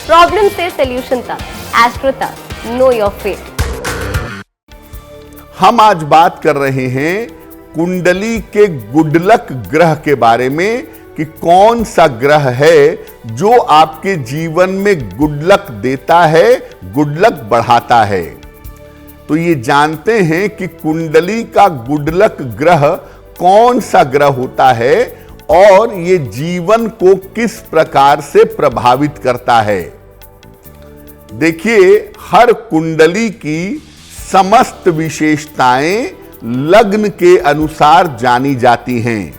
Problem से solution तक, astro तक, नो योर फेट। हम आज बात कर रहे हैं कुंडली के गुड लक ग्रह के बारे में कि कौन सा ग्रह है जो आपके जीवन में गुड लक देता है, गुड लक बढ़ाता है। तो ये जानते हैं कि कुंडली का गुड लक ग्रह कौन सा ग्रह होता है और ये जीवन को किस प्रकार से प्रभावित करता है। देखिए, हर कुंडली की समस्त विशेषताएं लग्न के अनुसार जानी जाती हैं।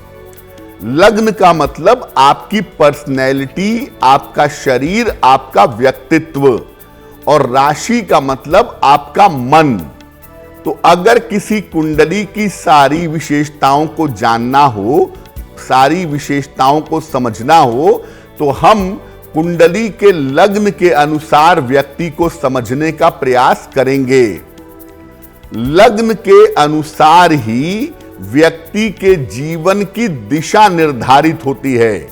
लग्न का मतलब आपकी पर्सनैलिटी, आपका शरीर, आपका व्यक्तित्व, और राशि का मतलब आपका मन। तो अगर किसी कुंडली की सारी विशेषताओं को जानना हो, सारी विशेषताओं को समझना हो, तो हम कुंडली के लग्न के अनुसार व्यक्ति को समझने का प्रयास करेंगे। लग्न के अनुसार ही व्यक्ति के जीवन की दिशा निर्धारित होती है।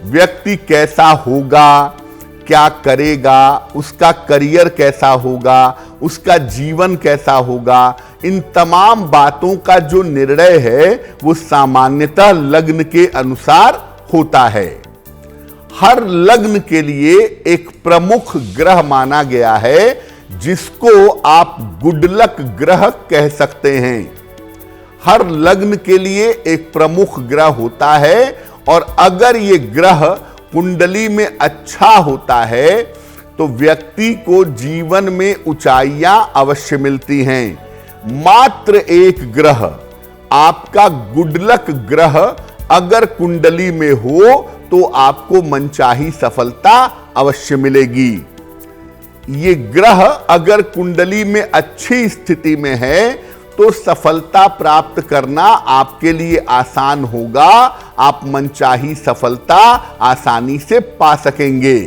व्यक्ति कैसा होगा, क्या करेगा, उसका करियर कैसा होगा, उसका जीवन कैसा होगा, इन तमाम बातों का जो निर्णय है वो सामान्यतः लग्न के अनुसार होता है। हर लग्न के लिए एक प्रमुख ग्रह माना गया है जिसको आप गुड लक ग्रह कह सकते हैं। हर लग्न के लिए एक प्रमुख ग्रह होता है और अगर ये ग्रह कुंडली में अच्छा होता है तो व्यक्ति को जीवन में ऊंचाइयां अवश्य मिलती हैं। मात्र एक ग्रह, आपका गुड लक ग्रह अगर कुंडली में हो तो आपको मनचाही सफलता अवश्य मिलेगी। ये ग्रह अगर कुंडली में अच्छी स्थिति में है तो सफलता प्राप्त करना आपके लिए आसान होगा। आप मनचाही सफलता आसानी से पा सकेंगे।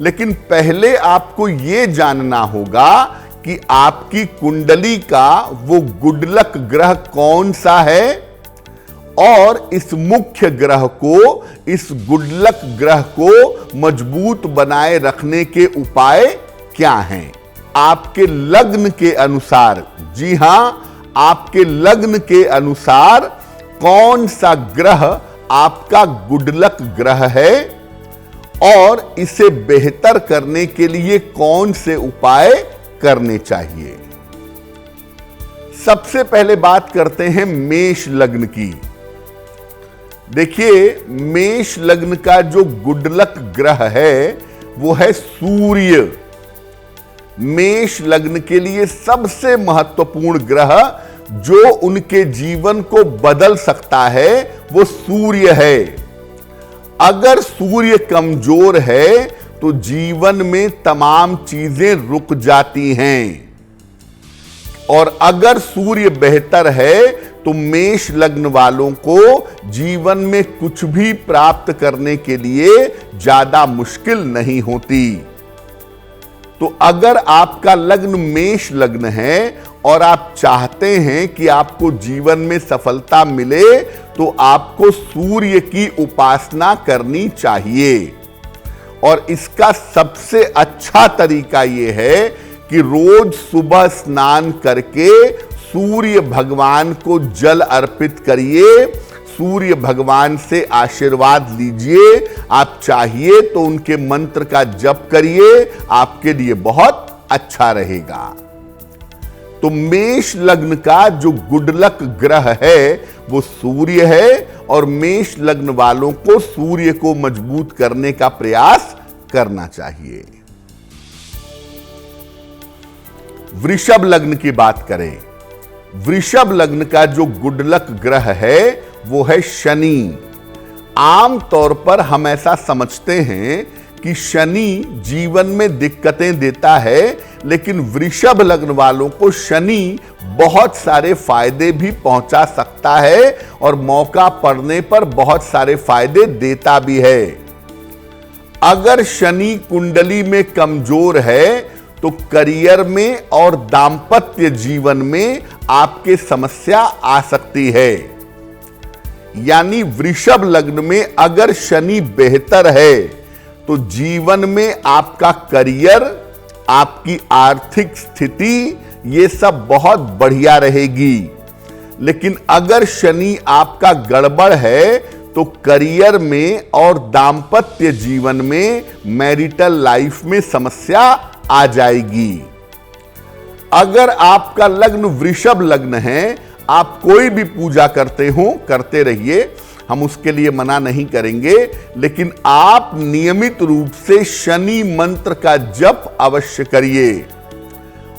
लेकिन पहले आपको यह जानना होगा कि आपकी कुंडली का वो गुड लक ग्रह कौन सा है और इस मुख्य ग्रह को, इस गुड लक ग्रह को मजबूत बनाए रखने के उपाय क्या हैं। आपके लग्न के अनुसार, जी हां, आपके लग्न के अनुसार कौन सा ग्रह आपका गुड लक ग्रह है और इसे बेहतर करने के लिए कौन से उपाय करने चाहिए। सबसे पहले बात करते हैं मेष लग्न की। देखिए, मेष लग्न का जो गुड लक ग्रह है वो है सूर्य। मेष लग्न के लिए सबसे महत्वपूर्ण ग्रह जो उनके जीवन को बदल सकता है वो सूर्य है। अगर सूर्य कमजोर है तो जीवन में तमाम चीजें रुक जाती हैं और अगर सूर्य बेहतर है तो मेष लग्न वालों को जीवन में कुछ भी प्राप्त करने के लिए ज्यादा मुश्किल नहीं होती। तो अगर आपका लग्न मेष लग्न है और आप चाहते हैं कि आपको जीवन में सफलता मिले तो आपको सूर्य की उपासना करनी चाहिए। और इसका सबसे अच्छा तरीका यह है कि रोज सुबह स्नान करके सूर्य भगवान को जल अर्पित करिए, सूर्य भगवान से आशीर्वाद लीजिए। आप चाहिए तो उनके मंत्र का जप करिए, आपके लिए बहुत अच्छा रहेगा। तो मेष लग्न का जो गुड लक ग्रह है वो सूर्य है और मेष लग्न वालों को सूर्य को मजबूत करने का प्रयास करना चाहिए। वृषभ लग्न की बात करें। वृषभ लग्न का जो गुड लक ग्रह है वो है शनि। आम तौर पर हम ऐसा समझते हैं कि शनि जीवन में दिक्कतें देता है, लेकिन वृषभ लग्न वालों को शनि बहुत सारे फायदे भी पहुंचा सकता है और मौका पड़ने पर बहुत सारे फायदे देता भी है। अगर शनि कुंडली में कमजोर है तो करियर में और दांपत्य जीवन में आपके समस्या आ सकती है। यानी वृषभ लग्न में अगर शनि बेहतर है तो जीवन में आपका करियर, आपकी आर्थिक स्थिति, ये सब बहुत बढ़िया रहेगी। लेकिन अगर शनि आपका गड़बड़ है तो करियर में और दांपत्य जीवन में, मैरिटल लाइफ में समस्या आ जाएगी। अगर आपका लग्न वृषभ लग्न है, आप कोई भी पूजा करते हो, करते रहिए, हम उसके लिए मना नहीं करेंगे, लेकिन आप नियमित रूप से शनि मंत्र का जप अवश्य करिए।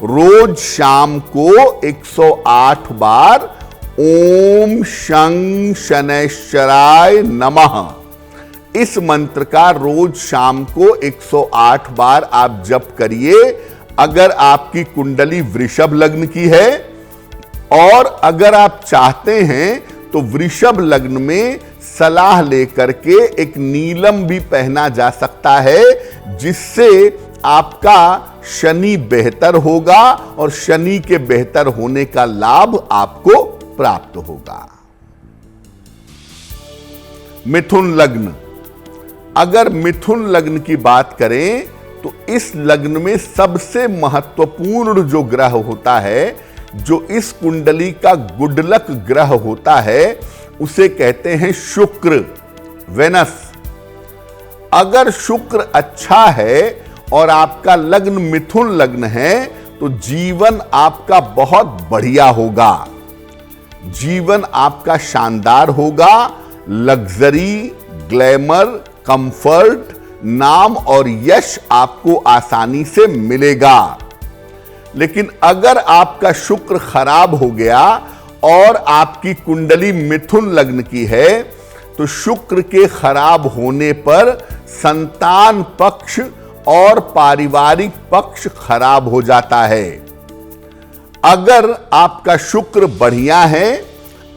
रोज शाम को 108 बार ओम शं शनैश्चराय नमः, इस मंत्र का रोज शाम को 108 बार आप जप करिए। अगर आपकी कुंडली वृषभ लग्न की है और अगर आप चाहते हैं तो वृषभ लग्न में सलाह लेकर के एक नीलम भी पहना जा सकता है, जिससे आपका शनि बेहतर होगा और शनि के बेहतर होने का लाभ आपको प्राप्त होगा। मिथुन लग्न, अगर मिथुन लग्न की बात करें तो इस लग्न में सबसे महत्वपूर्ण जो ग्रह होता है, जो इस कुंडली का गुडलक ग्रह होता है, उसे कहते हैं शुक्र, वेनस। अगर शुक्र अच्छा है और आपका लग्न मिथुन लग्न है तो जीवन आपका बहुत बढ़िया होगा, जीवन आपका शानदार होगा। लग्जरी, ग्लैमर, कंफर्ट, नाम और यश आपको आसानी से मिलेगा। लेकिन अगर आपका शुक्र खराब हो गया और आपकी कुंडली मिथुन लग्न की है तो शुक्र के खराब होने पर संतान पक्ष और पारिवारिक पक्ष खराब हो जाता है। अगर आपका शुक्र बढ़िया है,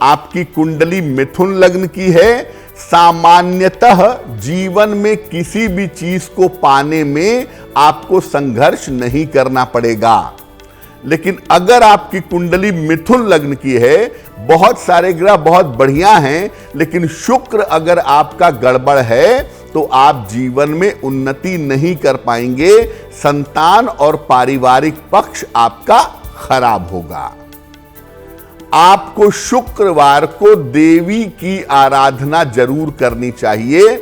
आपकी कुंडली मिथुन लग्न की है, सामान्यतः जीवन में किसी भी चीज को पाने में आपको संघर्ष नहीं करना पड़ेगा। लेकिन अगर आपकी कुंडली मिथुन लग्न की है, बहुत सारे ग्रह बहुत बढ़िया हैं, लेकिन शुक्र अगर आपका गड़बड़ है तो आप जीवन में उन्नति नहीं कर पाएंगे, संतान और पारिवारिक पक्ष आपका खराब होगा। आपको शुक्रवार को देवी की आराधना जरूर करनी चाहिए।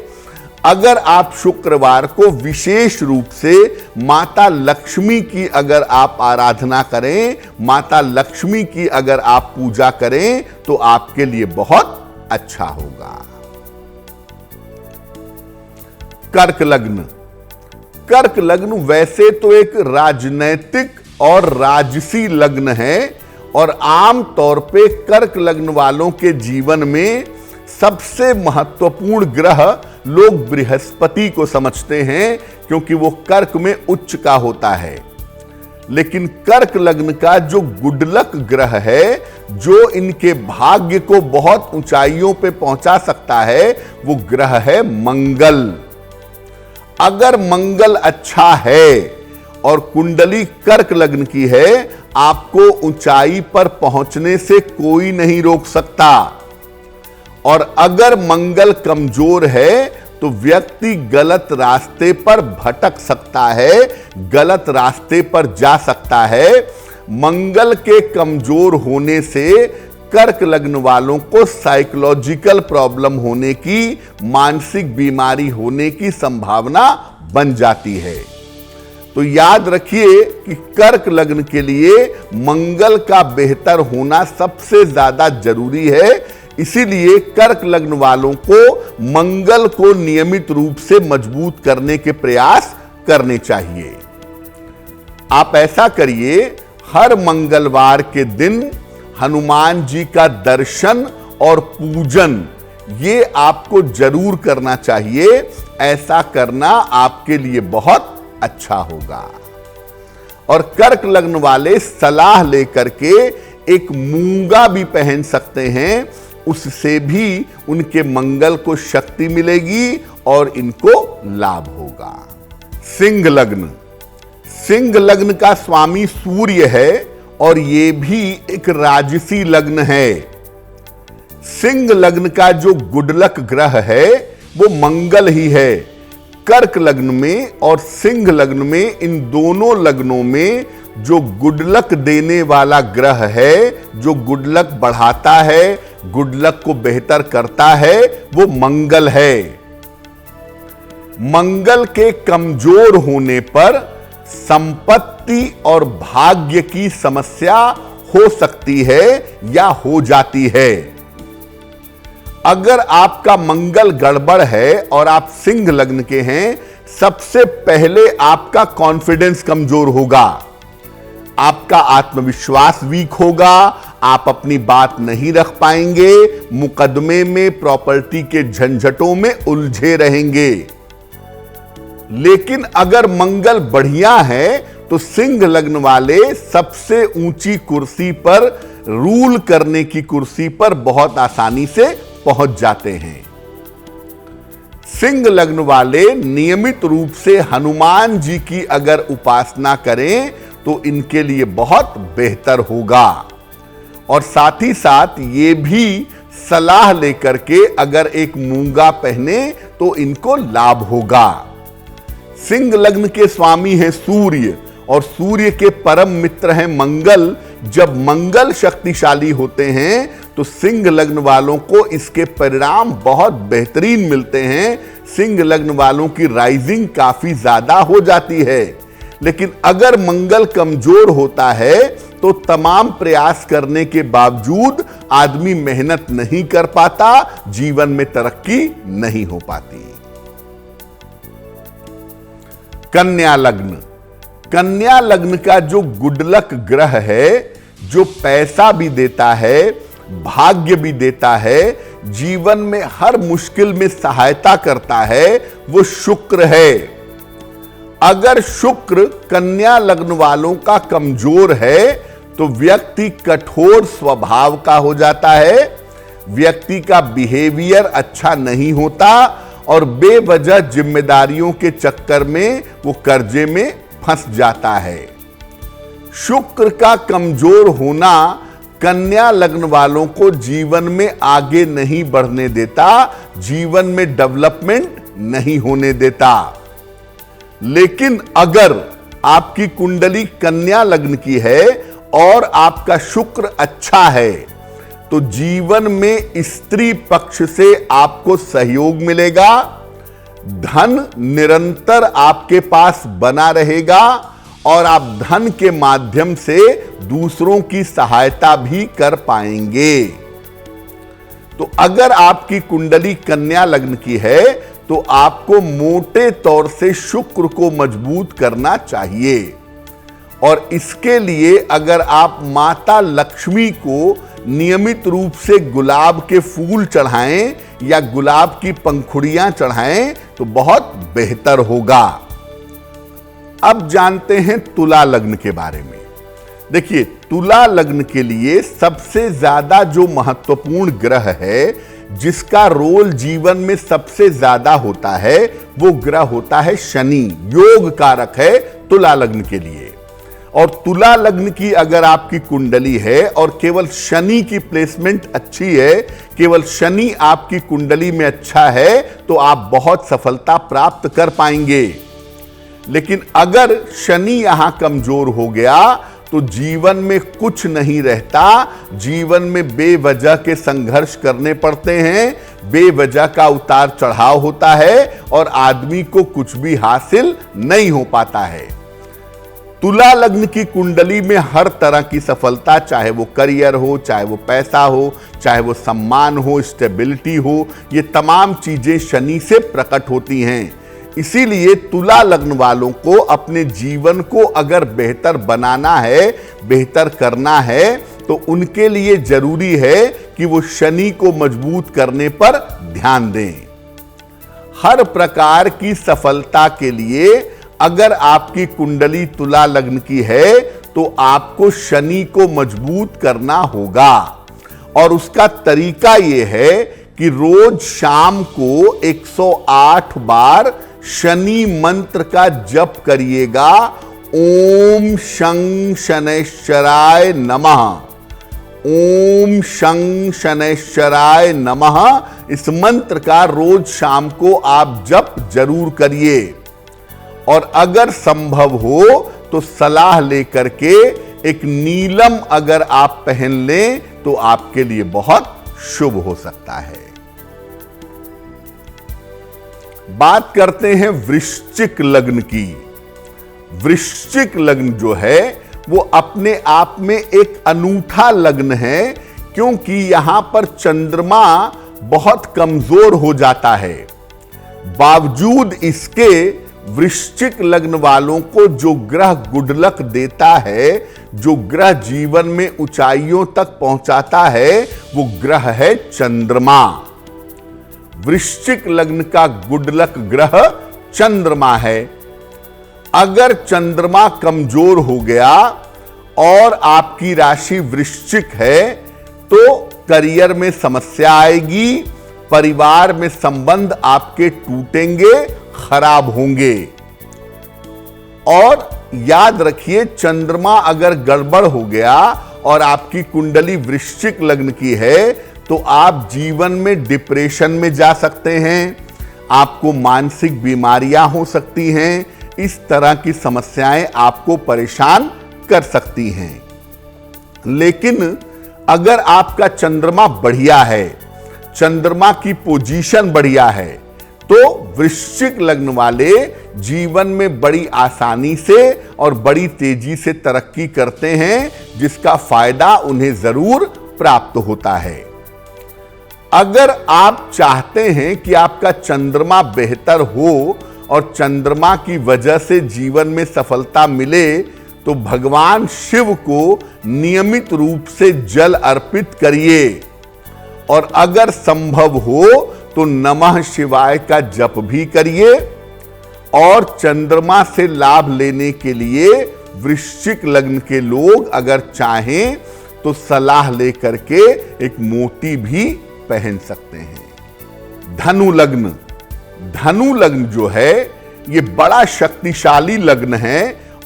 अगर आप शुक्रवार को विशेष रूप से माता लक्ष्मी की अगर आप आराधना करें, माता लक्ष्मी की अगर आप पूजा करें तो आपके लिए बहुत अच्छा होगा। कर्क लग्न, कर्क लग्न वैसे तो एक राजनैतिक और राजसी लग्न है और आम तौर पे कर्क लग्न वालों के जीवन में सबसे महत्वपूर्ण ग्रह लोग बृहस्पति को समझते हैं, क्योंकि वो कर्क में उच्च का होता है। लेकिन कर्क लग्न का जो गुडलक ग्रह है, जो इनके भाग्य को बहुत ऊंचाइयों पे पहुंचा सकता है, वो ग्रह है मंगल। अगर मंगल अच्छा है और कुंडली कर्क लग्न की है, आपको ऊंचाई पर पहुंचने से कोई नहीं रोक सकता। और अगर मंगल कमजोर है तो व्यक्ति गलत रास्ते पर भटक सकता है, गलत रास्ते पर जा सकता है। मंगल के कमजोर होने से कर्क लग्न वालों को साइकोलॉजिकल प्रॉब्लम होने की, मानसिक बीमारी होने की संभावना बन जाती है। तो याद रखिए कि कर्क लग्न के लिए मंगल का बेहतर होना सबसे ज्यादा जरूरी है। इसीलिए कर्क लग्न वालों को मंगल को नियमित रूप से मजबूत करने के प्रयास करने चाहिए। आप ऐसा करिए, हर मंगलवार के दिन हनुमान जी का दर्शन और पूजन ये आपको जरूर करना चाहिए। ऐसा करना आपके लिए बहुत अच्छा होगा। और कर्क लग्न वाले सलाह लेकर के एक मूंगा भी पहन सकते हैं, उससे भी उनके मंगल को शक्ति मिलेगी और इनको लाभ होगा। सिंह लग्न, सिंह लग्न का स्वामी सूर्य है और ये भी एक राजसी लग्न है। सिंह लग्न का जो गुडलक ग्रह है वो मंगल ही है। कर्क लग्न में और सिंह लग्न में, इन दोनों लग्नों में जो गुड लक देने वाला ग्रह है, जो गुड लक बढ़ाता है, गुड लक को बेहतर करता है, वो मंगल है। मंगल के कमजोर होने पर संपत्ति और भाग्य की समस्या हो सकती है या हो जाती है। अगर आपका मंगल गड़बड़ है और आप सिंह लग्न के हैं, सबसे पहले आपका कॉन्फिडेंस कमजोर होगा, आपका आत्मविश्वास वीक होगा, आप अपनी बात नहीं रख पाएंगे, मुकदमे में, प्रॉपर्टी के झंझटों में उलझे रहेंगे। लेकिन अगर मंगल बढ़िया है तो सिंह लग्न वाले सबसे ऊंची कुर्सी पर, रूल करने की कुर्सी पर बहुत आसानी से पहुंच जाते हैं। सिंह लग्न वाले नियमित रूप से हनुमान जी की अगर उपासना करें तो इनके लिए बहुत बेहतर होगा। और साथ ही साथ ये भी सलाह लेकर के अगर एक मूंगा पहने तो इनको लाभ होगा। सिंह लग्न के स्वामी हैं सूर्य और सूर्य के परम मित्र हैं मंगल। जब मंगल शक्तिशाली होते हैं तो सिंह लग्न वालों को इसके परिणाम बहुत बेहतरीन मिलते हैं। सिंह लग्न वालों की राइजिंग काफी ज्यादा हो जाती है। लेकिन अगर मंगल कमजोर होता है तो तमाम प्रयास करने के बावजूद आदमी मेहनत नहीं कर पाता, जीवन में तरक्की नहीं हो पाती। कन्या लग्न, कन्या लग्न का जो गुड लक ग्रह है, जो पैसा भी देता है, भाग्य भी देता है, जीवन में हर मुश्किल में सहायता करता है, वो शुक्र है। अगर शुक्र कन्या लग्न वालों का कमजोर है तो व्यक्ति कठोर स्वभाव का हो जाता है, व्यक्ति का बिहेवियर अच्छा नहीं होता और बेवजह जिम्मेदारियों के चक्कर में वो कर्जे में फंस जाता है। शुक्र का कमजोर होना कन्या लग्न वालों को जीवन में आगे नहीं बढ़ने देता, जीवन में डेवलपमेंट नहीं होने देता। लेकिन अगर आपकी कुंडली कन्या लग्न की है और आपका शुक्र अच्छा है तो जीवन में स्त्री पक्ष से आपको सहयोग मिलेगा, धन निरंतर आपके पास बना रहेगा और आप धन के माध्यम से दूसरों की सहायता भी कर पाएंगे। तो अगर आपकी कुंडली कन्या लग्न की है तो आपको मोटे तौर से शुक्र को मजबूत करना चाहिए। और इसके लिए अगर आप माता लक्ष्मी को नियमित रूप से गुलाब के फूल चढ़ाएं या गुलाब की पंखुड़ियां चढ़ाएं तो बहुत बेहतर होगा। अब जानते हैं तुला लग्न के बारे में। देखिए, तुला लग्न के लिए सबसे ज्यादा जो महत्वपूर्ण ग्रह है, जिसका रोल जीवन में सबसे ज्यादा होता है, वो ग्रह होता है शनि। योग कारक है तुला लग्न के लिए। और तुला लग्न की अगर आपकी कुंडली है और केवल शनि की प्लेसमेंट अच्छी है, केवल शनि आपकी कुंडली में अच्छा है, तो आप बहुत सफलता प्राप्त कर पाएंगे। लेकिन अगर शनि यहां कमजोर हो गया तो जीवन में कुछ नहीं रहता, जीवन में बेवजह के संघर्ष करने पड़ते हैं, बेवजह का उतार चढ़ाव होता है और आदमी को कुछ भी हासिल नहीं हो पाता है। तुला लग्न की कुंडली में हर तरह की सफलता, चाहे वो करियर हो, चाहे वो पैसा हो, चाहे वो सम्मान हो, स्टेबिलिटी हो, ये तमाम चीजें शनि से प्रकट होती हैं। इसीलिए तुला लग्न वालों को अपने जीवन को अगर बेहतर बनाना है, बेहतर करना है, तो उनके लिए जरूरी है कि वो शनि को मजबूत करने पर ध्यान दें। हर प्रकार की सफलता के लिए अगर आपकी कुंडली तुला लग्न की है तो आपको शनि को मजबूत करना होगा। और उसका तरीका यह है कि रोज शाम को 108 बार शनि मंत्र का जप करिएगा। ओम शं शनैश्चराय नमः, ओम शं शनैश्चराय नमः। इस मंत्र का रोज शाम को आप जप जरूर करिए और अगर संभव हो तो सलाह लेकर के एक नीलम अगर आप पहन लें तो आपके लिए बहुत शुभ हो सकता है। बात करते हैं वृश्चिक लग्न की। वृश्चिक लग्न जो है वो अपने आप में एक अनूठा लग्न है, क्योंकि यहां पर चंद्रमा बहुत कमजोर हो जाता है। बावजूद इसके वृश्चिक लग्न वालों को जो ग्रह गुड लक देता है, जो ग्रह जीवन में ऊंचाइयों तक पहुंचाता है, वो ग्रह है चंद्रमा। वृश्चिक लग्न का गुड लक ग्रह चंद्रमा है। अगर चंद्रमा कमजोर हो गया और आपकी राशि वृश्चिक है तो करियर में समस्या आएगी, परिवार में संबंध आपके टूटेंगे, खराब होंगे। और याद रखिए, चंद्रमा अगर गड़बड़ हो गया और आपकी कुंडली वृश्चिक लग्न की है तो आप जीवन में डिप्रेशन में जा सकते हैं, आपको मानसिक बीमारियां हो सकती हैं, इस तरह की समस्याएं आपको परेशान कर सकती हैं। लेकिन अगर आपका चंद्रमा बढ़िया है, चंद्रमा की पोजीशन बढ़िया है, तो वृश्चिक लग्न वाले जीवन में बड़ी आसानी से और बड़ी तेजी से तरक्की करते हैं, जिसका फायदा उन्हें जरूर प्राप्त होता है। अगर आप चाहते हैं कि आपका चंद्रमा बेहतर हो और चंद्रमा की वजह से जीवन में सफलता मिले, तो भगवान शिव को नियमित रूप से जल अर्पित करिए और अगर संभव हो तो नमः शिवाय का जप भी करिए। और चंद्रमा से लाभ लेने के लिए वृश्चिक लग्न के लोग अगर चाहें तो सलाह लेकर के एक मोती भी पहन सकते हैं। धनु लग्न। धनु लग्न जो है ये बड़ा शक्तिशाली लग्न है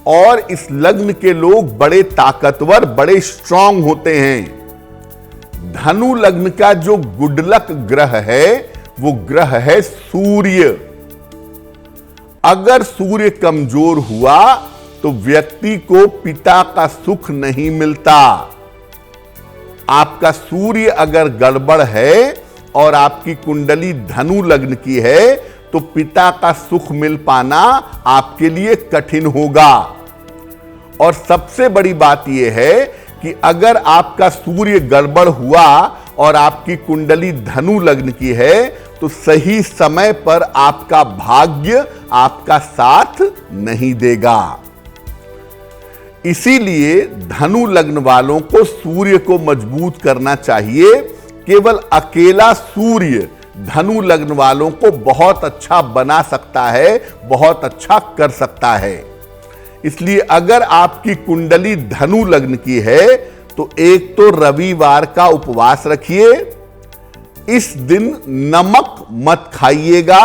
और इस लग्न के लोग बड़े ताकतवर, बड़े स्ट्रांग होते हैं। धनु लग्न का जो गुड लक ग्रह है वो ग्रह है सूर्य। अगर सूर्य कमजोर हुआ तो व्यक्ति को पिता का सुख नहीं मिलता। आपका सूर्य अगर गड़बड़ है और आपकी कुंडली धनु लग्न की है तो पिता का सुख मिल पाना आपके लिए कठिन होगा। और सबसे बड़ी बात यह है कि अगर आपका सूर्य गड़बड़ हुआ और आपकी कुंडली धनु लग्न की है तो सही समय पर आपका भाग्य आपका साथ नहीं देगा। इसीलिए धनु लग्न वालों को सूर्य को मजबूत करना चाहिए। केवल अकेला सूर्य धनु लग्न वालों को बहुत अच्छा बना सकता है, बहुत अच्छा कर सकता है। इसलिए अगर आपकी कुंडली धनु लग्न की है तो एक तो रविवार का उपवास रखिए, इस दिन नमक मत खाइएगा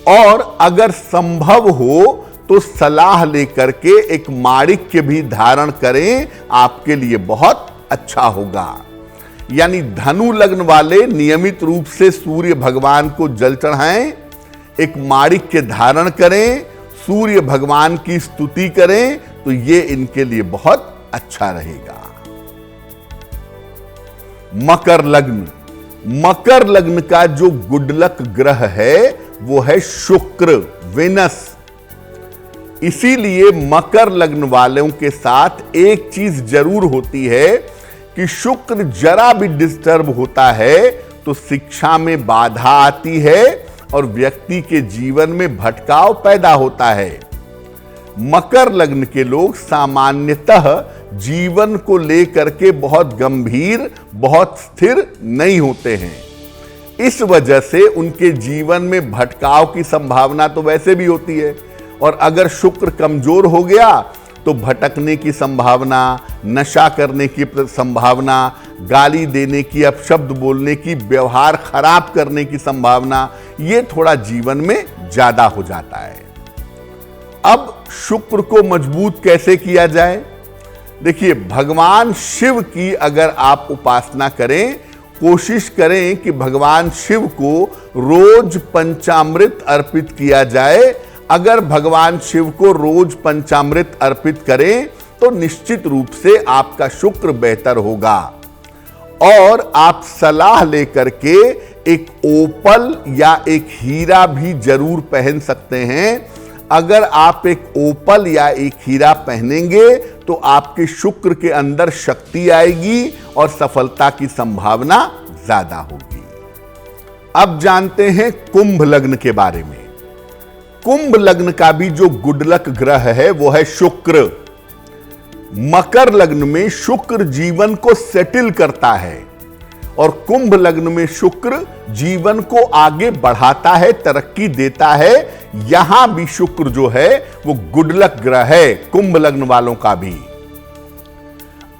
और अगर संभव हो तो सलाह लेकर के एक माणिक्य भी धारण करें, आपके लिए बहुत अच्छा होगा। यानी धनु लग्न वाले नियमित रूप से सूर्य भगवान को जल चढ़ाएं, एक माणिक्य धारण करें, सूर्य भगवान की स्तुति करें, तो ये इनके लिए बहुत अच्छा रहेगा। मकर लग्न। मकर लग्न का जो गुड लक ग्रह है वो है शुक्र, वेनस। इसीलिए मकर लग्न वालों के साथ एक चीज जरूर होती है कि शुक्र जरा भी डिस्टर्ब होता है तो शिक्षा में बाधा आती है और व्यक्ति के जीवन में भटकाव पैदा होता है। मकर लग्न के लोग सामान्यतः जीवन को लेकर के बहुत गंभीर, बहुत स्थिर नहीं होते हैं। इस वजह से उनके जीवन में भटकाव की संभावना तो वैसे भी होती है और अगर शुक्र कमजोर हो गया तो भटकने की संभावना, नशा करने की संभावना, गाली देने की, अपशब्द बोलने की, व्यवहार खराब करने की संभावना, ये थोड़ा जीवन में ज्यादा हो जाता है। अब शुक्र को मजबूत कैसे किया जाए? देखिए, भगवान शिव की अगर आप उपासना करें, कोशिश करें कि भगवान शिव को रोज पंचामृत अर्पित किया जाए। अगर भगवान शिव को रोज पंचामृत अर्पित करें तो निश्चित रूप से आपका शुक्र बेहतर होगा। और आप सलाह लेकर के एक ओपल या एक हीरा भी जरूर पहन सकते हैं। अगर आप एक ओपल या एक हीरा पहनेंगे तो आपके शुक्र के अंदर शक्ति आएगी और सफलता की संभावना ज्यादा होगी। अब जानते हैं कुंभ लग्न के बारे में। कुंभ लग्न का भी जो गुड लक ग्रह है वो है शुक्र। मकर लग्न में शुक्र जीवन को सेटल करता है और कुंभ लग्न में शुक्र जीवन को आगे बढ़ाता है, तरक्की देता है। यहां भी शुक्र जो है वो गुड लक ग्रह है कुंभ लग्न वालों का भी।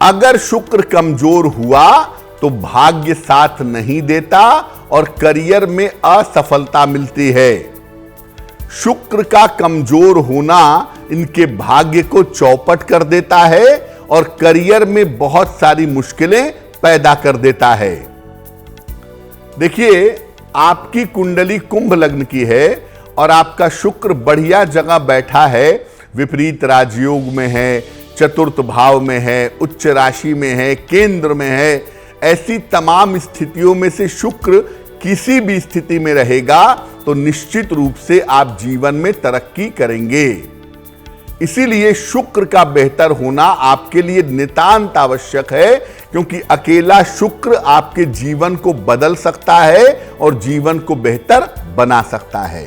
अगर शुक्र कमजोर हुआ तो भाग्य साथ नहीं देता और करियर में असफलता मिलती है। शुक्र का कमजोर होना इनके भाग्य को चौपट कर देता है और करियर में बहुत सारी मुश्किलें पैदा कर देता है। देखिए, आपकी कुंडली कुंभ लग्न की है और आपका शुक्र बढ़िया जगह बैठा है, विपरीत राजयोग में है, चतुर्थ भाव में है, उच्च राशि में है, केंद्र में है। ऐसी तमाम स्थितियों में से शुक्र किसी भी स्थिति में रहेगा तो निश्चित रूप से आप जीवन में तरक्की करेंगे। इसीलिए शुक्र का बेहतर होना आपके लिए नितांत आवश्यक है, क्योंकि अकेला शुक्र आपके जीवन को बदल सकता है और जीवन को बेहतर बना सकता है।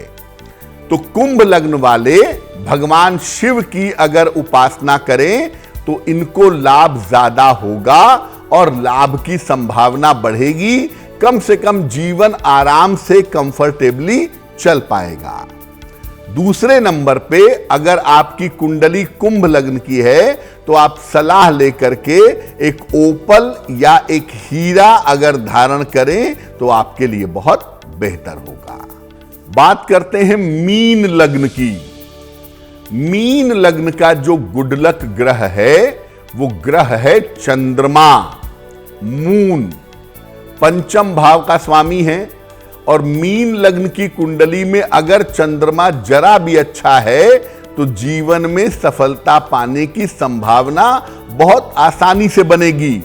तो कुंभ लग्न वाले भगवान शिव की अगर उपासना करें तो इनको लाभ ज्यादा होगा और लाभ की संभावना बढ़ेगी। कम से कम जीवन आराम से कंफर्टेबली चल पाएगा। दूसरे नंबर पे अगर आपकी कुंडली कुंभ लग्न की है तो आप सलाह लेकर के एक ओपल या एक हीरा अगर धारण करें तो आपके लिए बहुत बेहतर होगा। बात करते हैं मीन लग्न की। मीन लग्न का जो गुड लक ग्रह है वो ग्रह है चंद्रमा, मून। पंचम भाव का स्वामी है और मीन लग्न की कुंडली में अगर चंद्रमा जरा भी अच्छा है तो जीवन में सफलता पाने की संभावना बहुत आसानी से बनेगी।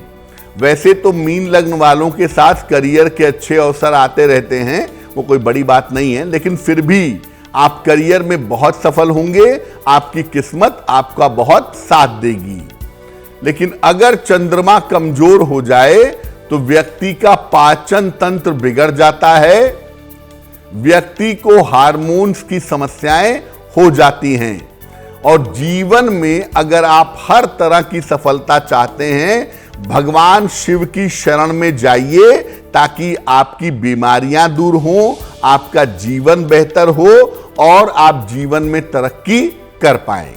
वैसे तो मीन लग्न वालों के साथ करियर के अच्छे अवसर आते रहते हैं, वो कोई बड़ी बात नहीं है, लेकिन फिर भी आप करियर में बहुत सफल होंगे, आपकी किस्मत आपका बहुत साथ देगी। लेकिन अगर चंद्रमा कमजोर हो जाए तो व्यक्ति का पाचन तंत्र बिगड़ जाता है, व्यक्ति को हार्मोन्स की समस्याएं हो जाती हैं और जीवन में अगर आप हर तरह की सफलता चाहते हैं भगवान शिव की शरण में जाइए ताकि आपकी बीमारियां दूर हों, आपका जीवन बेहतर हो और आप जीवन में तरक्की कर पाएं।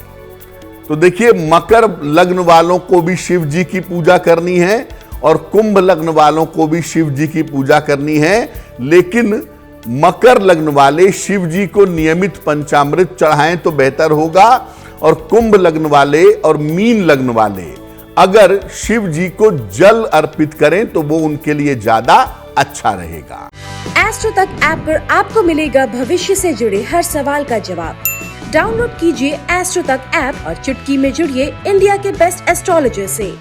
तो देखिए, मकर लग्न वालों को भी शिव जी की पूजा करनी है और कुंभ लग्न वालों को भी शिव जी की पूजा करनी है। लेकिन मकर लग्न वाले शिव जी को नियमित पंचामृत चढ़ाएं तो बेहतर होगा और कुंभ लग्न वाले और मीन लग्न वाले अगर शिव जी को जल अर्पित करें तो वो उनके लिए ज्यादा अच्छा रहेगा। एस्ट्रो तक ऐप पर आपको मिलेगा भविष्य से जुड़े हर सवाल का जवाब। डाउनलोड कीजिए एस्ट्रो तक ऐप और चुटकी में जुड़िए इंडिया के बेस्ट एस्ट्रोलॉजर से।